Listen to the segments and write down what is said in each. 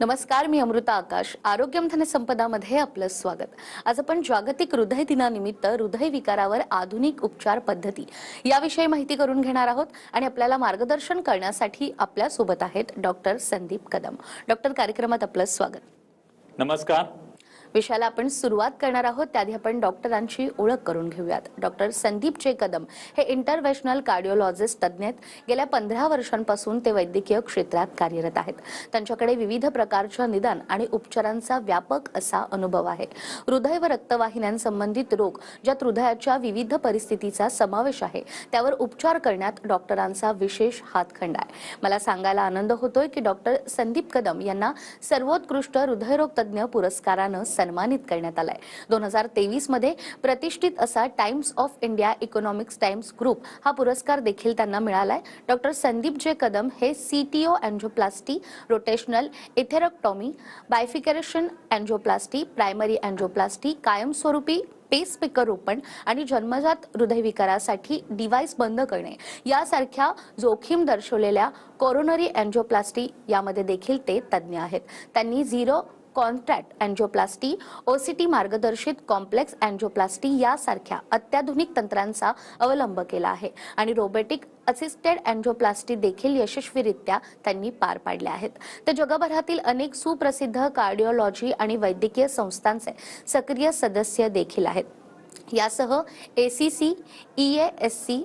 नमस्कार, मी अमृता आकाश. आरोग्यम धनसंपदामध्ये आपलं स्वागत. आज आपण जागतिक हृदय दिनानिमित्त हृदय विकारावर आधुनिक उपचार पद्धती याविषयी माहिती करून घेणार आहोत आणि आपल्याला मार्गदर्शन करण्यासाठी आपल्या सोबत आहेत डॉक्टर संदीप कदम. डॉक्टर, कार्यक्रमात आपलं स्वागत. नमस्कार. विषयाला आपण सुरुवात करणार आहोत त्याआधी आपण डॉक्टरांची ओळख करून घेऊयात. डॉक्टर संदीप जे कदम हे इंटरव्हेन्शनल कार्डिओलॉजिस्ट तज्ज्ञ आहेत. गेल्या 15 वर्षांपासून ते वैद्यकीय क्षेत्रात कार्यरत आहेत. त्यांच्याकडे विविध प्रकारच्या निदान आणि उपचारांचा व्यापक असा अनुभव आहे. हृदय व रक्तवाहिन्यांसंबंधित रोग ज्यात हृदयाच्या विविध परिस्थितीचा समावेश आहे त्यावर उपचार करण्यात डॉक्टरांचा विशेष हातखंडा आहे. मला सांगायला आनंद होतोय की डॉक्टर संदीप कदम यांना सर्वोत्कृष्ट हृदयरोग तज्ज्ञ पुरस्कारानं सन्मानित करण्यात आलाय. 2023 मध्ये प्रतिष्ठित असा times of India economics times group हा पुरस्कार देखील त्यांना मिळालाय. डॉक्टर संदीप जे कदम हे CTO angioplasty, rotational atherectomy, bifurcation angioplasty, primary angioplasty, कायमस्वरूपी पेसमेकर रोपण आणि जन्मजात हृदयविकारासाठी डिव्हाइस बंद करणे यासारख्या जोखीम दर्शवलेल्या कोरोनरी अँजिओप्लास्टी यामध्ये देखील ते तज्ज्ञ आहेत. त्यांनी झिरो कॉन्ट्रॅक्ट अँजिओप्लास्टी, ओसीटी मार्गदर्शित कॉम्प्लेक्स अँजिओप्लास्टी यासारख्या अत्याधुनिक तंत्रांचा अवलंब केला आहे आणि रोबोटिक असिस्टेड अँजिओप्लास्टी देखील यशस्वीरित्या त्यांनी पार पाडल्या आहेत. ते जगभरातील अनेक सुप्रसिद्ध कार्डिओलॉजी आणि वैद्यकीय संस्थांचे सक्रिय सदस्य देखील आहेत. यासह ACC, EASC,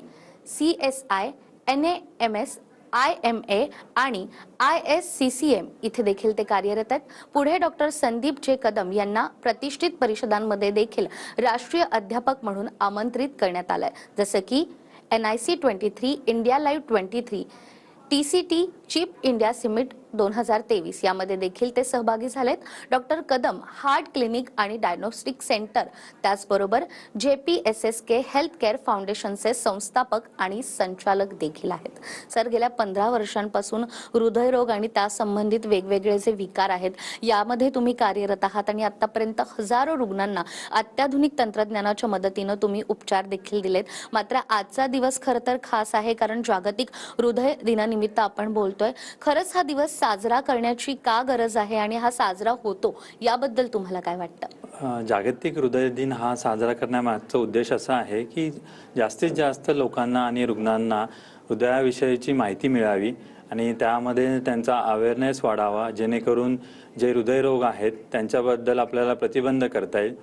CSI, NAMS, IMA आणि ISCCM इथे देखील ते कार्यरत आहेत. पुढे डॉक्टर संदीप जे कदम यांना प्रतिष्ठित परिषदांमध्ये देखील राष्ट्रीय अध्यापक म्हणून आमंत्रित करण्यात आलंय, जसं की NIC 23, India live 23, TCT chip India summit 2023 यामध्ये देखील ते सहभागी झालेत. डॉक्टर कदम हार्ट क्लिनिक आणि डायग्नोस्टिक सेंटर त्याचबरोबर JPSSK हेल्थ केअर फाउंडेशनचे संस्थापक आणि संचालक देखील आहेत. सर, गेल्या 15 वर्षांपासून हृदयरोग आणि त्या संबंधित वेगवेगळे जे विकार आहेत यामध्ये तुम्ही कार्यरत आहात आणि आतापर्यंत हजारो रुग्णांना अत्याधुनिक तंत्रज्ञानाच्या मदतीने तुम्ही उपचार देखील दिलेत. मात्र आजचा दिवस खरं तर खास आहे कारण जागतिक हृदय दिनानिमित्त आपण बोलतोय. खरंच हा दिवस साजरा करण्याची का गरज आहे आणि हा साजरा होतो याबद्दल तुम्हाला काय वाटतं? जागतिक हृदय दिन हा साजरा करण्यामागचा उद्देश असा आहे की जास्तीत जास्त लोकांना आणि रुग्णांना हृदयाविषयीची माहिती मिळावी आणि त्यामध्ये त्यांचा अवेअरनेस वाढावा, जेणेकरून जे हृदयरोग आहेत त्यांच्याबद्दल आपल्याला प्रतिबंध करता येईल.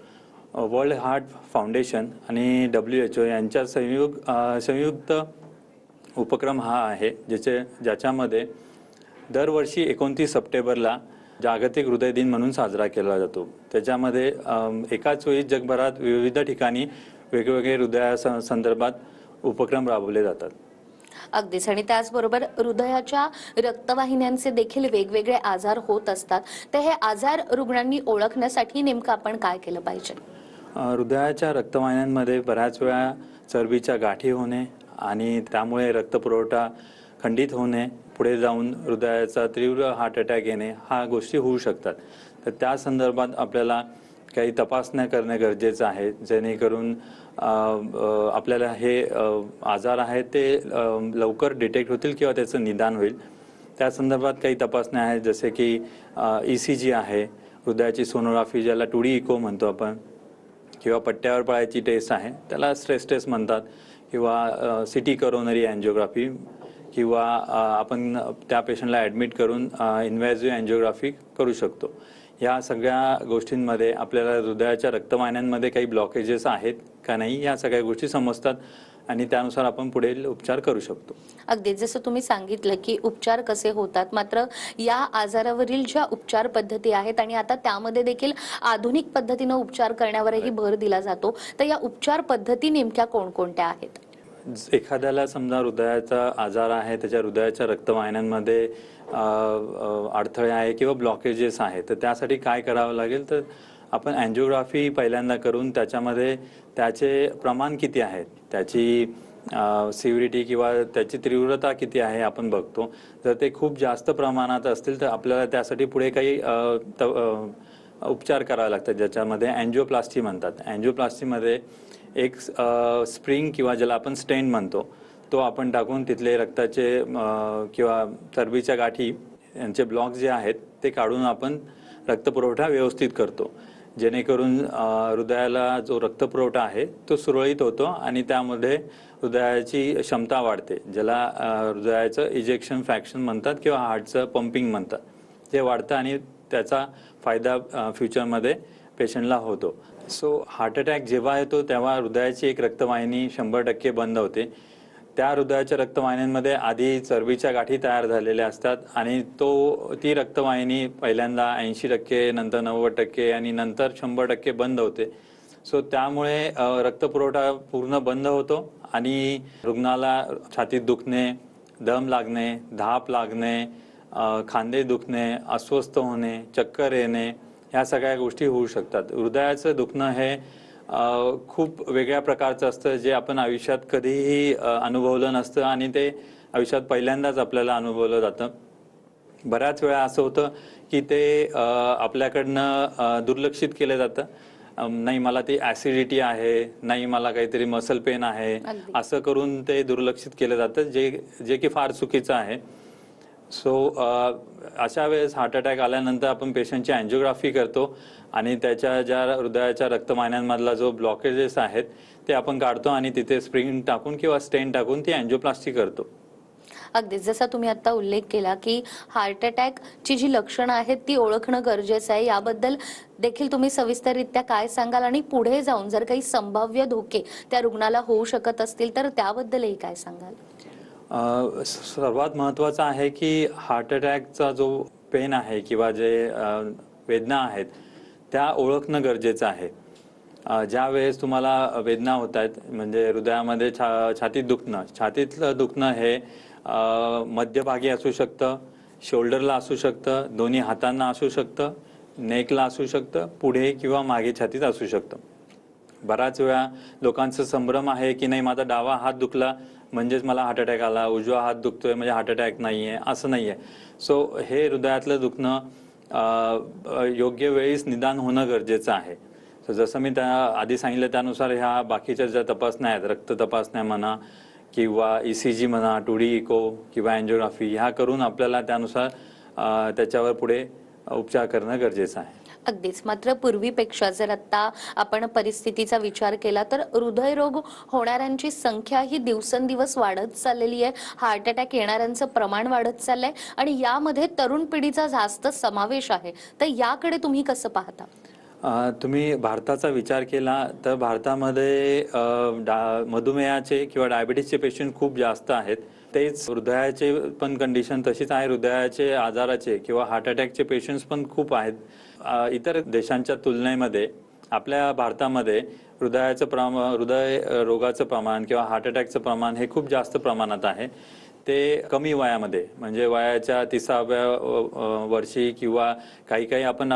वर्ल्ड हार्ट फाउंडेशन आणि WHO यांच्या संयुक्त उपक्रम हा आहे ज्याच्यामध्ये दरवर्षी 29 सप्टेंबरला जागतिक हृदय दिन म्हणून साजरा केला जातो. त्याच्यामध्ये एकाच वेळी जगभरात विविध ठिकाणी वेगवेगळे हृदयासंदर्भात उपक्रम राबवले जातात. अगदीच. आणि त्याचबरोबर हृदयाच्या रक्तवाहिन्यांचे देखील वेगवेगळे आजार होत असतात. तर हे आजार रुग्णांनी ओळखण्यासाठी नेमकं आपण काय केलं पाहिजे? हृदयाच्या रक्तवाहिन्यांमध्ये बऱ्याच वेळा चरबीच्या गाठी होणे आणि त्यामुळे रक्तपुरवठा खंडित होणे, पुढे जाऊन हृदयाचा तीव्र हार्ट अटॅक येणे हा गोष्टी होऊ शकतात. तर त्या संदर्भात आपल्याला काही तपासण्या करणे गरजेचं आहे, जेणेकरून आपल्याला हे आजार आहेत ते लवकर डिटेक्ट होतील किंवा त्याचं निदान होईल. त्या संदर्भात काही तपासण्या आहेत, जसे की ECG आहे, हृदयाची सोनोग्राफी ज्याला 2D इको म्हणतो आपण, किंवा पट्ट्यावर पळायची टेस्ट आहे त्याला स्ट्रेस टेस्ट म्हणतात, किंवा CT कोरोनरी अँजिओग्राफी, किंवा आपण त्या पेशंटला ॲडमिट करून इन्व्हेसिव्ह अँजिओग्राफी करू शकतो. या सगळ्या गोष्टींमध्ये आपल्याला हृदयाच्या रक्तवाहिन्यांमध्ये काही ब्लॉकेजेस आहेत का नाही या सगळ्या गोष्टी समजतात आणि त्यानुसार आपण पुढील उपचार करू शकतो. अगदी जसं तुम्ही सांगितलं की उपचार कसे होतात, मात्र या आजारावरील ज्या उपचार पद्धती आहेत आणि आता त्यामध्ये देखील आधुनिक पद्धतीने उपचार करण्यावरही भर दिला जातो, तर या उपचार पद्धती नेमक्या कोणकोणत्या आहेत? एखाद्याला समजा हृदयाचा आजार आहे, त्याच्या हृदयाच्या रक्तवाहिन्यांमध्ये अडथळे आहे किंवा ब्लॉकेजेस आहे, तर त्यासाठी काय करावं लागेल, तर आपण अँजिओग्राफी पहिल्यांदा करून त्याच्यामध्ये त्याचे प्रमाण किती आहेत, त्याची सिव्हिरिटी किंवा त्याची तीव्रता किती आहे आपण बघतो. जर ते खूप जास्त प्रमाणात असतील तर आपल्याला त्यासाठी पुढे काही उपचार करावे लागतात, ज्याच्यामध्ये अँजिओप्लास्टी म्हणतात. अँजिओप्लास्टीमध्ये एक स्प्रिंग किंवा ज्याला आपण स्टेंट म्हणतो तो आपण टाकून तिथले रक्ताचे किंवा चरबीच्या गाठी यांचे ब्लॉक जे आहेत ते काढून आपण रक्तपुरवठा व्यवस्थित करतो, जेणेकरून हृदयाला जो रक्तपुरवठा आहे तो सुरळीत होतो आणि त्यामध्ये हृदयाची क्षमता वाढते, ज्याला हृदयाचं इजेक्शन फ्रॅक्शन म्हणतात किंवा हार्टचं पंपिंग म्हणतात, जे वाढतं आणि त्याचा फायदा फ्युचरमध्ये पेशंटला होतो. सो हार्ट अटॅक जेव्हा येतो तेव्हा हृदयाची एक रक्तवाहिनी 100% बंद होते. त्या हृदयाच्या रक्तवाहिन्यांमध्ये आधी चरबीच्या गाठी तयार झालेल्या असतात आणि ती रक्तवाहिनी पहिल्यांदा 80%, नंतर 90% आणि नंतर 100% बंद होते. सो त्यामुळे रक्तपुरवठा पूर्ण बंद होतो आणि रुग्णाला छातीत दुखणे, दम लागणे, धाप लागणे, खांदे दुखणे, अस्वस्थ होणे, चक्कर येणे, ह्या सगळ्या गोष्टी होऊ शकतात. हृदयाचं दुखणं हे खूप वेगळ्या प्रकारचं असतं, जे आपण आयुष्यात कधीही अनुभवलं नसतं आणि ते आयुष्यात पहिल्यांदाच आपल्याला अनुभवलं जातं. बऱ्याच वेळा असं होतं की ते आपल्याकडनं दुर्लक्षित केलं जातं. नाही मला ती ॲसिडिटी आहे, नाही मला काहीतरी मसल पेन आहे, असं करून ते दुर्लक्षित केलं जातं, जे की फार चुकीचं आहे. सो अशा वेळेस हार्ट अटॅक आल्यानंतर आपण पेशंटची अँजिओग्राफी करतो आणि त्याच्या ज्या हृदयाच्या रक्तवाहिन्यांमधला जो ब्लॉकेजेस आहेत ते आपण काढतो आणि तिथे स्प्रिंग टाकून किंवा स्टेन टाकून ती अँजिओप्लास्टी करतो. अगदीच जसा तुम्ही आता उल्लेख केला की हार्ट अटॅकची जी लक्षणं आहेत ती ओळखणं गरजेचं आहे, याबद्दल देखील तुम्ही सविस्तररित्या काय सांगाल आणि पुढे जाऊन जर काही संभाव्य धोके त्या रुग्णाला होऊ शकत असतील तर त्याबद्दलही काय सांगाल? सर्वात महत्त्वाचं आहे की हार्ट अटॅकचा जो पेन आहे किंवा जे वेदना आहेत त्या ओळखणं गरजेचं आहे. ज्या वेळेस तुम्हाला वेदना होत आहेत, म्हणजे हृदयामध्ये छातीतलं दुखणं हे मध्यभागी असू शकतं, शोल्डरला असू शकतं, दोन्ही हातांना असू शकतं, नेकला असू शकतं, पुढे किंवा मागे छातीत असू शकतं. बराच वेळा लोकांचा संभ्रम आहे की नाही माझा डावा हात दुखला म्हणजेच मला हार्ट अटॅक आला, उजवा हात दुखतोय म्हणजे हार्ट अटॅक नाही आहे, असं नाही आहे. सो हे हृदयातलं दुखणं योग्य वेळीच निदान होणं गरजेचं आहे. सो जसं मी त्या आधी सांगितलं त्यानुसार ह्या बाकीच्या ज्या तपासण्या आहेत, रक्त तपासण्या म्हणा किंवा ECG म्हणा, 2D इको किंवा अँजिओग्राफी, ह्या करून आपल्याला त्यानुसार त्याच्यावर पुढे उपचार करणं गरजेचं आहे. अगदीच. मात्र पूर्वीपेक्षा जर आता आपण परिस्थितीचा विचार केला तर हृदयरोग होणाऱ्यांची संख्या ही दिवसेंदिवस वाढत चाललेली आहे. हार्ट अटॅक येणाऱ्यांचं प्रमाण वाढत चाललंय आणि यामध्ये तरुण पिढीचा जास्त समावेश आहे. तर याकडे तुम्ही कसं पाहता? तुम्ही भारताचा विचार केला तर भारतामध्ये मधुमेहाचे किंवा डायबिटीसचे पेशंट खूप जास्त आहेत. तेच हृदयाचे पण कंडिशन तशीच आहे. हृदयाचे आजाराचे किंवा हार्ट अटॅकचे पेशंट्स पण खूप आहेत. इतर देशांच्या तुलनेमध्ये आपल्या भारतामध्ये हृदय रोगाचं प्रमाण किंवा हार्ट अटॅकचं प्रमाण हे खूप जास्त प्रमाणात आहे. ते कमी वयामध्ये म्हणजे वयाच्या 30व्या वर्षी किंवा काही आपण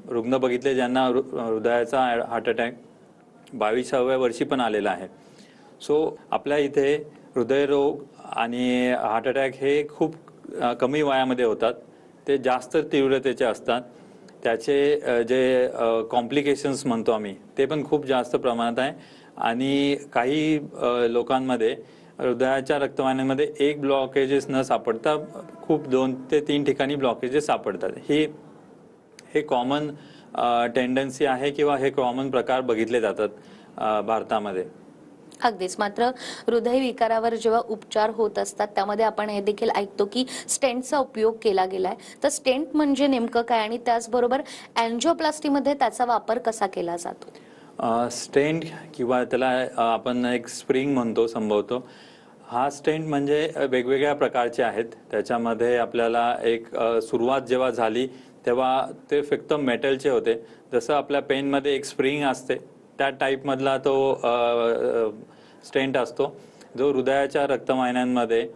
रुग्ण बघितले ज्यांना हृदयाचा हार्ट अटॅक 22व्या वर्षी पण आलेला आहे. सो आपल्या इथे हृदयरोग आणि हार्ट अटॅक हे खूप कमी वयामध्ये होतात. ते जास्त तीव्रतेचे असतात. त्याचे जे कॉम्प्लिकेशन्स म्हणतो आम्ही ते पण खूप जास्त प्रमाणात आहे आणि काही लोकांमध्ये हृदयाच्या रक्तवाहिन्यांमध्ये एक ब्लॉकेजेस न सापडता खूप 2 ते 3 ठिकाणी ब्लॉकेजेस सापडतात. हे कॉमन टेंडन्सी आहे किंवा हे कॉमन प्रकार बघितले जातात भारतामध्ये. अगदीच. मात्र हृदयविकारावर जेव्हा उपचार होत असतात त्यामध्ये आपण हे देखील ऐकतो की स्टेंटचा उपयोग केला गेलाय. तर स्टेंट म्हणजे नेमकं काय आणि त्याचबरोबर अँजिओप्लास्टीमध्ये त्याचा वापर कसा केला जातो? स्टेंट किंवा त्याला आपण एक स्प्रिंग म्हणतो संभवतो. हा स्टेंट म्हणजे वेगवेगळ्या प्रकारचे आहेत. त्याच्यामध्ये आपल्याला एक सुरुवात जेव्हा झाली तेव्हा ते फक्त मेटलचे होते. जसं आपल्या पेनमध्ये एक स्प्रिंग असते त्या टाईपमधला तो स्टेंट असतो, जो हृदयाच्या रक्तवाहिन्यांमध्ये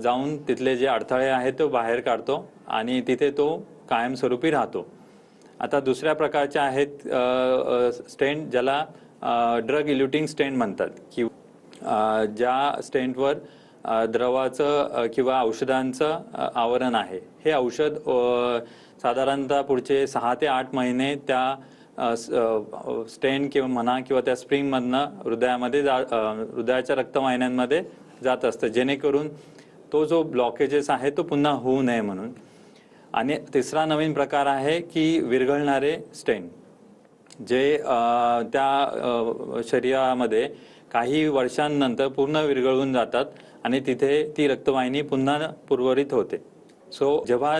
जाऊन तिथले जे अडथळे आहेत तो बाहेर काढतो आणि तिथे तो कायमस्वरूपी राहतो. आता दुसऱ्या प्रकारचे आहेत स्टेंट ज्याला ड्रग इल्युटिंग स्टेंट म्हणतात की ज्या स्टेंटवर द्रवाचं किंवा औषधांचं आवरण आहे. हे औषध साधारणतः पुढचे 6 ते 8 महिने त्या स्टेंट किंवा म्हणा किंवा त्या स्प्रिंगमधनं हृदयाच्या रक्तवाहिन्यांमध्ये जात असतं, जेणेकरून तो जो ब्लॉकेजेस आहे तो पुन्हा होऊ नये म्हणून. आणि तिसरा नवीन प्रकार आहे की विरघळणारे स्टेंट, जे त्या शरीरामध्ये काही वर्षांनंतर पूर्ण विरघळून जातात आणि तिथे ती रक्तवाहिनी पुन्हा पूर्वरित होते. सो जेव्हा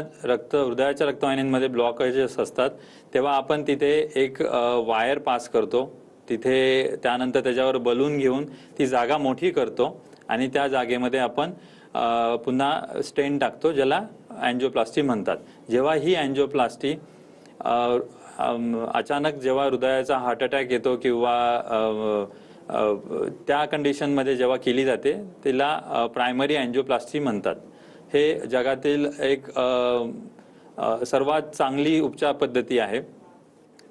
हृदयाच्या रक्तवाहिन्यांमध्ये ब्लॉकेजेस असतात तेव्हा आपण तिथे एक वायर पास करतो, तिथे त्यानंतर त्याच्यावर बलून घेऊन ती जागा मोठी करतो आणि त्या जागेमध्ये आपण पुन्हा स्टेंट टाकतो, ज्याला अँजिओप्लास्टी म्हणतात. जेव्हा ही अँजिओप्लास्टी अचानक जेव्हा हृदयाचा हार्ट अटॅक येतो किंवा त्या कंडिशनमध्ये जेव्हा केली जाते तिला प्रायमरी अँजिओप्लास्टी म्हणतात. हे जगातील एक सर्वात चांगली उपचार पद्धती आहे.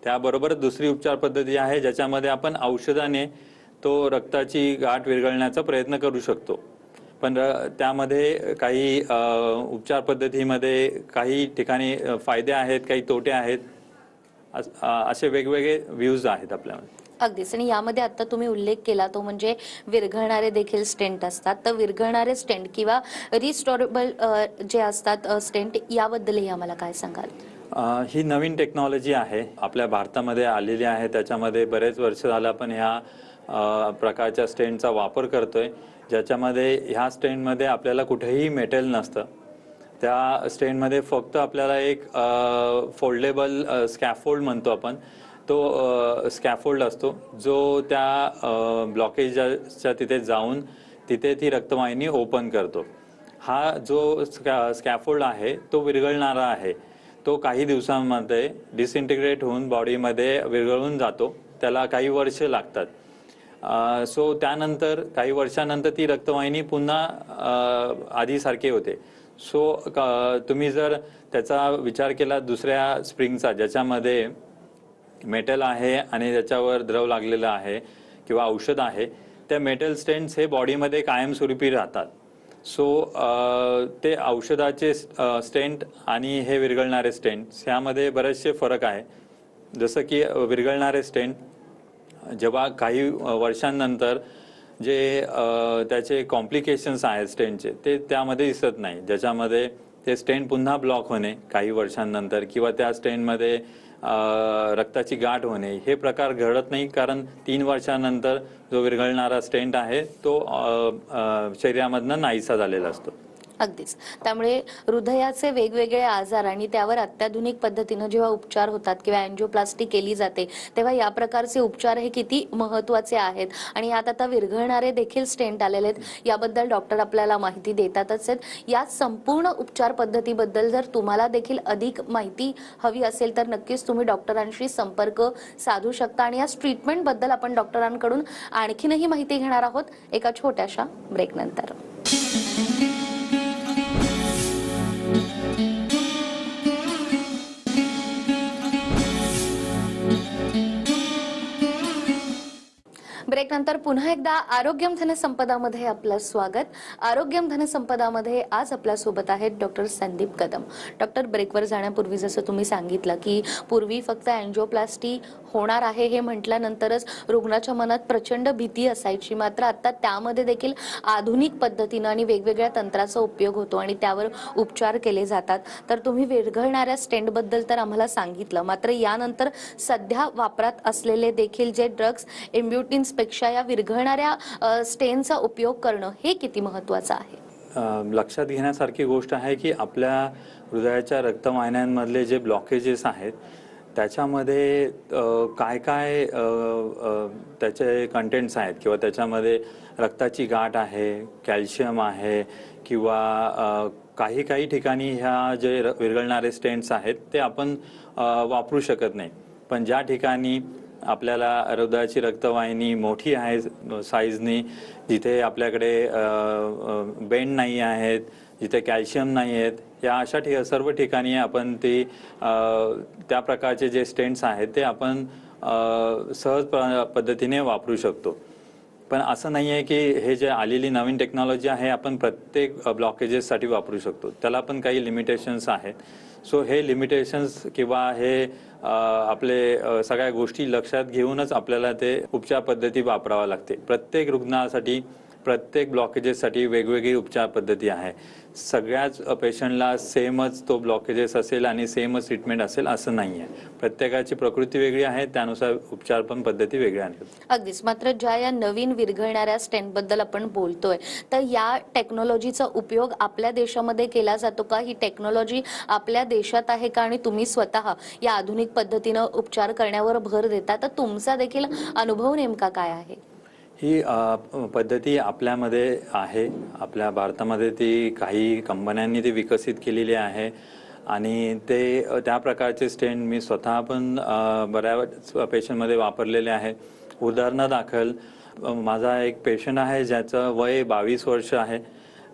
त्याबरोबर दुसरी उपचार पद्धती आहे ज्याच्यामध्ये आपण औषधाने तो रक्ताची गाठ विरघळण्याचा प्रयत्न करू शकतो. पण त्यामध्ये काही उपचार पद्धतीमध्ये काही ठिकाणी फायदे आहेत, काही तोटे आहेत, असे वेगवेगळे व्ह्यूज आहेत आपल्यामध्ये. अगदीच. आणि यामध्ये आता तुम्ही उल्लेख केला तो म्हणजे विरघळणारे देखील स्टेंट असतात. तर विरघळणारे स्टेंट किंवा रिस्टोरेबल जे असतात स्टेंट, याबद्दलही आम्हाला काय सांगाल? ही नवीन टेक्नॉलॉजी आहे, आपल्या भारतामध्ये आलेली आहे. त्याच्यामध्ये बरेच वर्ष झालं आपण ह्या प्रकारच्या स्टेंटचा वापर करतोय, ज्याच्यामध्ये ह्या स्टेंटमध्ये आपल्याला कुठेही मेटल नसतं. त्या स्टेंटमध्ये फक्त आपल्याला एक फोल्डेबल स्कॅफोल्ड म्हणतो आपण, तो स्कॅफोल्ड असतो जो त्या ब्लॉकेजच्या तिथे जाऊन तिथे ती रक्तवाहिनी ओपन करतो. हा जो स्कॅफोल्ड आहे तो विरघळणारा आहे. तो काही दिवसांमध्ये डिसइंटिग्रेट होऊन बॉडीमध्ये विरघळून जातो. त्याला काही वर्ष लागतात. सो त्यानंतर काही वर्षानंतर ती रक्तवाहिनी पुन्हा आधीसारखी होते. सो तुम्ही जर त्याचा विचार केला दुसऱ्या स्प्रिंगचा, ज्याच्यामध्ये मेटल आहे आणि त्याच्यावर द्रव लागलेला आहे किंवा औषध आहे, त्या मेटल स्टेंट्स हे बॉडीमध्ये कायमस्वरूपी राहतात. सो ते औषधाचे स्टेंट आणि हे विरघळणारे स्टेंट्स ह्यामध्ये बरेचसे फरक आहे. जसं की विरघळणारे स्टेंट जेव्हा काही वर्षांनंतर जे त्याचे कॉम्प्लिकेशन्स आहेत स्टेंटचे ते त्यामध्ये दिसत नाही, ज्याच्यामध्ये ते स्टेंट पुन्हा ब्लॉक होणे काही वर्षांनंतर किंवा त्या स्टेंटमध्ये रक्ताची गाठ होणे, हे प्रकार घडत नाही, कारण 3 वर्षांनंतर जो विरघळणारा स्टेंट आहे तो शरीरामधनं नाहीसा झालेला असतो. अगदीच. त्यामुळे हृदयाचे वेगवेगळे आजार आणि त्यावर अत्याधुनिक पद्धतीने जेव्हा उपचार होतात किंवा अँजिओप्लास्टी केली जाते तेव्हा या प्रकारचे उपचार हे किती महत्त्वाचे आहेत. आणि यात आता विरघळणारे देखील स्टेंट आलेले आहेत, याबद्दल डॉक्टर आपल्याला माहिती देतातच आहेत. या संपूर्ण उपचार पद्धतीबद्दल जर तुम्हाला देखील अधिक माहिती हवी असेल तर नक्कीच तुम्ही डॉक्टरांशी संपर्क साधू शकता. आणि या ट्रीटमेंटबद्दल आपण डॉक्टरांकडून आणखीनही माहिती घेणार आहोत एका छोट्याशा ब्रेकनंतर. ब्रेकनंतर पुन्हा एकदा आरोग्यम धनसंपदामध्ये आपलं स्वागत. आरोग्यम धनसंपदामध्ये आज आपल्या सोबत आहेत डॉक्टर संदीप कदम. डॉक्टर, ब्रेकवर जाण्यापूर्वी जसं तुम्ही सांगितलं की पूर्वी फक्त अँजिओप्लास्टी होणार आहे हे म्हटल्यानंतरच रुग्णाच्या मनात प्रचंड भीती असायची, मात्र आता त्यामध्ये देखील आधुनिक पद्धतीनं आणि वेगवेगळ्या तंत्राचा उपयोग होतो आणि त्यावर उपचार केले जातात. तर तुम्ही विरघळणाऱ्या स्टेंटबद्दल तर आम्हाला सांगितलं, मात्र यानंतर सध्या वापरात असलेले देखील जे ड्रग्स एम्ब्युटिन्स पेक्षा या विरघळणाऱ्या स्टेनचा उपयोग करणं हे किती महत्त्वाचं आहे? लक्षात घेण्यासारखी गोष्ट आहे की आपल्या हृदयाच्या रक्तवाहिन्यांमधले जे ब्लॉकेजेस आहेत त्याच्यामध्ये काय काय त्याचे कंटेंट्स आहेत किंवा त्याच्यामध्ये रक्ताची गाठ आहे, कॅल्शियम आहे किंवा काही काही ठिकाणी ह्या जे विरघळणारे स्टेंट्स आहेत ते आपण वापरू शकत नाही. पण ज्या ठिकाणी आपल्याला हृदयाची रक्तवाहिनी मोठी आहे साईजनी, जिथे आपल्याकडे बेंड नाही आहेत, जिथे कॅल्शियम नाही आहेत, या अशा सर्व ठिकाणी आपण ते त्या प्रकारचे जे स्टेंट्स आहेत ते आपण सहज पद्धतीने वापरू शकतो. पण असं नाही आहे की हे जे आलेली नवीन टेक्नॉलॉजी आहे आपण प्रत्येक ब्लॉकेजेससाठी वापरू शकतो. त्याला पण काही लिमिटेशन्स आहेत. सो हे लिमिटेशन्स किंवा हे आपले सगळ्या गोष्टी लक्षात घेऊनच आपल्याला ते उपचार पद्धती वापरावा लागते. प्रत्येक रुग्णासाठी प्रत्येक ब्लॉकेजेससाठी वेगवेगळी उपचार पद्धती आहे. सगळ्याच पेशंटला सेमच तो ब्लॉकेजेस असेल आणि सेमच ट्रीटमेंट असेल असं नाही आहे. प्रत्येकाची प्रकृती वेगळी आहे, त्यानुसार उपचार पण पद्धती वेगळ्या आहेत. अगदीच. मात्र ज्या या नवीन विरघळणाऱ्या स्टेंट बद्दल आपण बोलतोय, तर या टेक्नॉलॉजीचा उपयोग आपल्या देशामध्ये केला जातो का? ही टेक्नॉलॉजी आपल्या देशात आहे का? आणि तुम्ही स्वतः या आधुनिक पद्धतीनं उपचार करण्यावर भर देता, तर तुमचा देखील अनुभव नेमका काय आहे? ही पद्धती आपल्यामध्ये आहे. आपल्या भारतामध्ये ती काही कंपन्यांनी ती विकसित केलेली आहे आणि ते त्या प्रकारचे स्टेंट मी स्वतः पण बऱ्याच पेशंटमध्ये वापरलेले आहे. उदाहरणादाखल माझा एक पेशंट आहे ज्याचं वय 22 वर्ष आहे,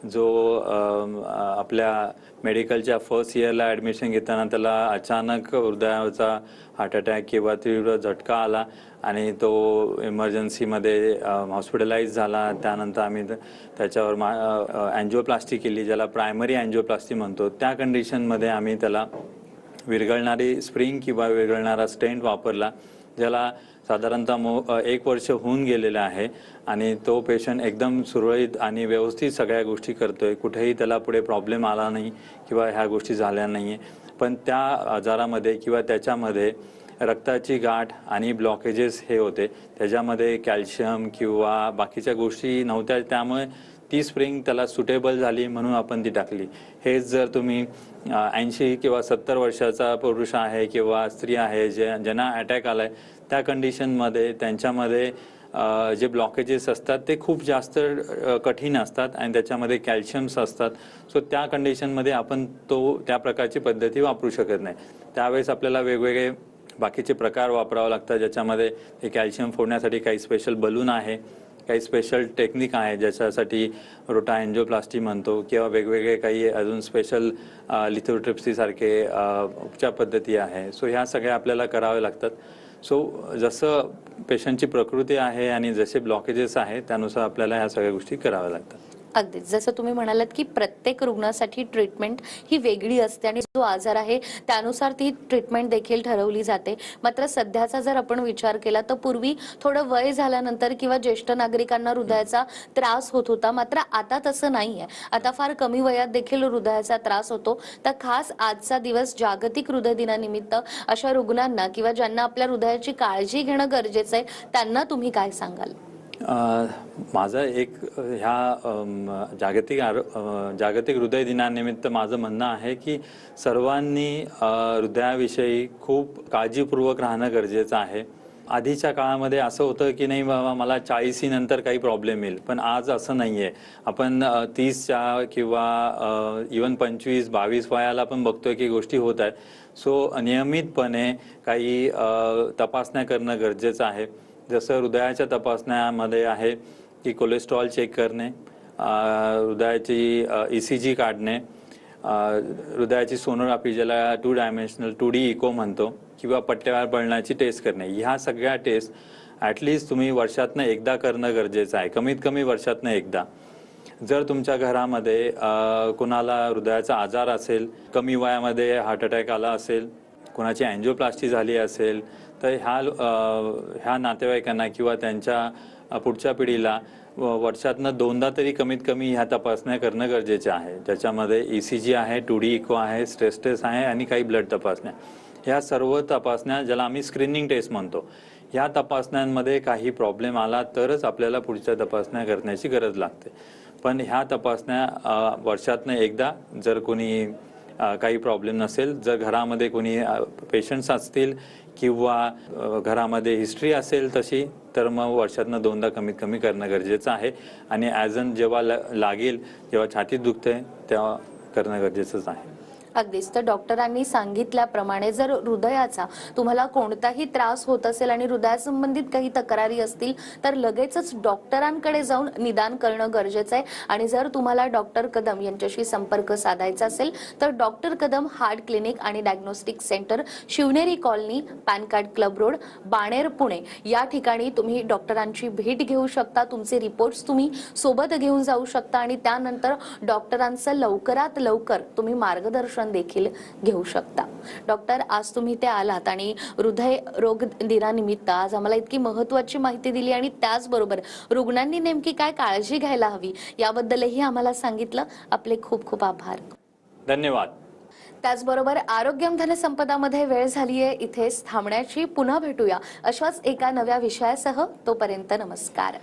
जो आपल्या मेडिकलच्या फर्स्ट इयरला ॲडमिशन घेताना त्याला अचानक हृदयाचा हार्ट अटॅक किंवा तीव्र झटका आला आणि तो इमर्जन्सीमध्ये हॉस्पिटलाइज झाला. त्यानंतर आम्ही त्याच्यावर अँजिओप्लास्टी केली, ज्याला प्रायमरी अँजिओप्लास्टी म्हणतो. त्या कंडिशनमध्ये आम्ही त्याला विरघळणारी स्प्रिंग किंवा विरघळणारा स्टेंट वापरला, ज्याला साधारणतः 1 वर्ष होऊन गेलेलं आहे आणि तो पेशंट एकदम सुरळीत आणि व्यवस्थित सगळ्या गोष्टी करतोय. कुठेही त्याला पुढे प्रॉब्लेम आला नाही किंवा ह्या गोष्टी झाल्या नाही आहे. पण त्या आजारामध्ये किंवा त्याच्यामध्ये रक्ताची गाठ आणि ब्लॉकेजेस हे होते, त्याच्यामध्ये कॅल्शियम किंवा बाकीच्या गोष्टी नव्हत्या. त्यामुळे ती स्प्रिंग त्याला सुटेबल झाली म्हणून आपण ती टाकली. हेच जर तुम्ही 80 किंवा 70 वर्षाचा पुरुष आहे किंवा स्त्री आहे ज्यांना अटॅक आलाय, त्या कंडिशनमध्ये त्यांच्यामध्ये जे ब्लॉकेजेस असतात ते खूप जास्त कठीण असतात आणि त्याच्यामध्ये कॅल्शियम्स असतात. सो त्या कंडिशनमध्ये आपण त्या प्रकारची पद्धती वापरू शकत नाही. त्यावेळेस आपल्याला वेगवेगळे बाकीचे प्रकार वापरावं लागतात, ज्याच्यामध्ये हे कॅल्शियम फोडण्यासाठी काही स्पेशल बलून आहे, काही स्पेशल टेक्निक आहे ज्याच्यासाठी रोटा अँजिओप्लास्टी म्हणतो, किंवा वेगवेगळे काही अजून स्पेशल लिथोट्रिप्सीसारखे उपचार पद्धती आहे. सो ह्या सगळ्या आपल्याला कराव्या लागतात. सो जसं पेशंटची प्रकृती आहे आणि जसे ब्लॉकेजेस आहे त्यानुसार आपल्याला ह्या सगळ्या गोष्टी कराव्या लागतात. अगदीच. जसं तुम्ही म्हणालात की प्रत्येक रुग्णासाठी ट्रीटमेंट ही वेगळी असते आणि जो आजार आहे त्यानुसार ती ट्रीटमेंट देखील ठरवली जाते. मात्र सध्याचा जर आपण विचार केला तर पूर्वी थोडं वय झाल्यानंतर किंवा ज्येष्ठ नागरिकांना हृदयाचा त्रास होत होता, मात्र आता तसं नाहीये. आता फार कमी वयात देखील हृदयाचा त्रास होतो. तर खास आजचा दिवस जागतिक हृदय दिनानिमित्त अशा रुग्णांना किंवा ज्यांना आपल्या हृदयाची काळजी घेणं गरजेचं आहे त्यांना तुम्ही काय सांगाल? माझं एक ह्या जागतिक हृदय दिनानिमित्त माझं म्हणणं आहे की सर्वांनी हृदयाविषयी खूप काळजीपूर्वक राहणं गरजेचं आहे. आधीच्या काळामध्ये असं होतं की नाही बाबा मला 40 नंतर काही प्रॉब्लेम येईल, पण आज असं नाही आहे. आपण 30च्या किंवा इवन 25-22 वयाला पण बघतोय की गोष्टी होत आहेत. सो नियमितपणे काही तपासण्या करणं गरजेचं आहे. जसं हृदयाच्या तपासण्यामध्ये आहे की कोलेस्ट्रॉल चेक करणे, हृदयाची ECG काढणे, हृदयाची सोनोग्राफी ज्याला 2 डायमेन्शनल 2D इको म्हणतो, किंवा पट्ट्यावर पडण्याची टेस्ट करणे. ह्या सगळ्या टेस्ट ॲटलिस्ट तुम्ही वर्षातनं एकदा करणं गरजेचं आहे, कमीत कमी वर्षातनं एकदा. जर तुमच्या घरामध्ये कोणाला हृदयाचा आजार असेल, कमी वयामध्ये हार्ट अटॅक आला असेल, कोणाची अँजिओप्लास्टी झाली असेल, तर ह्या नातेवाईकांना किंवा त्यांच्या पुढच्या पिढीला वर्षातनं 2दा तरी कमीत कमी ह्या तपासण्या करणं गरजेचे आहे. त्याच्यामध्ये ECG आहे, 2D इको आहे, स्ट्रेस टेस्ट आहे आणि काही ब्लड तपासण्या. ह्या सर्व तपासण्या ज्याला आम्ही स्क्रीनिंग टेस्ट म्हणतो, ह्या तपासण्यांमध्ये काही प्रॉब्लेम आला तरच आपल्याला पुढच्या तपासण्या करण्याची गरज लागते. पण ह्या तपासण्या वर्षातनं एकदा, जर कोणी काही प्रॉब्लेम नसेल, जर घरामध्ये कोणी पेशंट्स असतील किंवा घरामध्ये हिस्ट्री असेल तशी, तर मग वर्षातनं 2दा कमीत कमी करणं गरजेचं आहे. आणि जेव्हा लागेल, जेव्हा छातीत दुखते तेव्हा करणं गरजेचंच आहे. अगदीच. तर डॉक्टरांनी सांगितल्याप्रमाणे जर हृदयाचा तुम्हाला कोणताही त्रास होत असेल आणि हृदयासंबंधित काही तक्रारी असतील तर लगेचच डॉक्टरांकडे जाऊन निदान करणं गरजेचं आहे. आणि जर तुम्हाला डॉक्टर कदम यांच्याशी संपर्क साधायचा असेल तर डॉक्टर कदम हार्ट क्लिनिक आणि diagnostic centre, Shivneri colony, pan card club road, Baner, Pune या ठिकाणी तुम्ही डॉक्टरांची भेट घेऊ शकता. तुमचे रिपोर्ट्स तुम्ही सोबत घेऊन जाऊ शकता आणि त्यानंतर डॉक्टरांचं लवकरात लवकर तुम्ही मार्गदर्शन निदान देखील घेऊ शकता. डॉक्टर, आज तुम्ही ते आलात आणि हृदय रोग दिनानिमित्त आज आम्हाला इतकी महत्त्वाची माहिती दिली आणि त्याचबरोबर रुग्णांनी नेमकी काय काळजी घ्यायला हवी याबद्दलही आम्हाला सांगितलं. आपले खूप खूप आभार. धन्यवाद. त्याचबरोबर आरोग्यम धनसंपदामध्ये वेळ झालीये इथेच थांबण्याची. पुन्हा भेटूया अशाच एका नव्या विषयासह. तोपर्यंत नमस्कार.